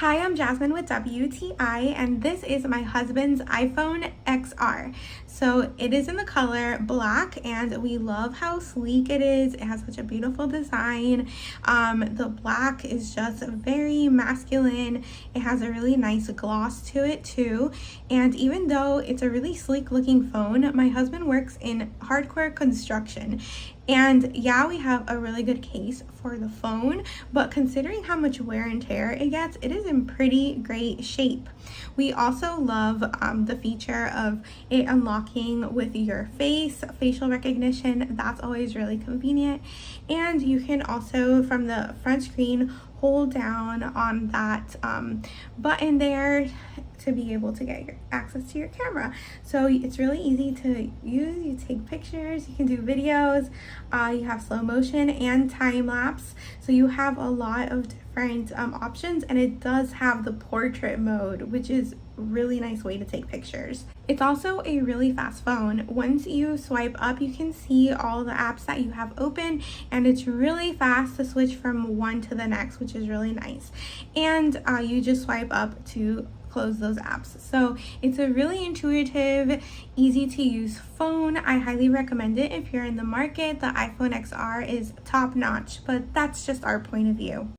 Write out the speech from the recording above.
Hi, I'm Jasmine with WTI, and this is my husband's iPhone XR. So it is in the color black, and we love how sleek it is. It has such a beautiful design. The black is just very masculine. It has a really nice gloss to it too. And even though it's a really sleek looking phone, my husband works in hardcore construction. And yeah, we have a really good case for the phone, but considering how much wear and tear it gets, it is in pretty great shape. We also love the feature of it unlocking with your facial recognition. That's always really convenient. And you can also, from the front screen, hold down on that button there to be able to get your access to your camera. So it's really easy to use. You take pictures, you can do videos, you have slow motion and time lapse. So you have a lot of different options, and it does have the portrait mode, which is really nice way to take pictures. It's also a really fast phone. Once you swipe up, you can see all the apps that you have open, and it's really fast to switch from one to the next, which is really nice. And you just swipe up to close those apps. So it's a really intuitive, easy to use phone. I highly recommend it if you're in the market. The iPhone XR is top notch, but that's just our point of view.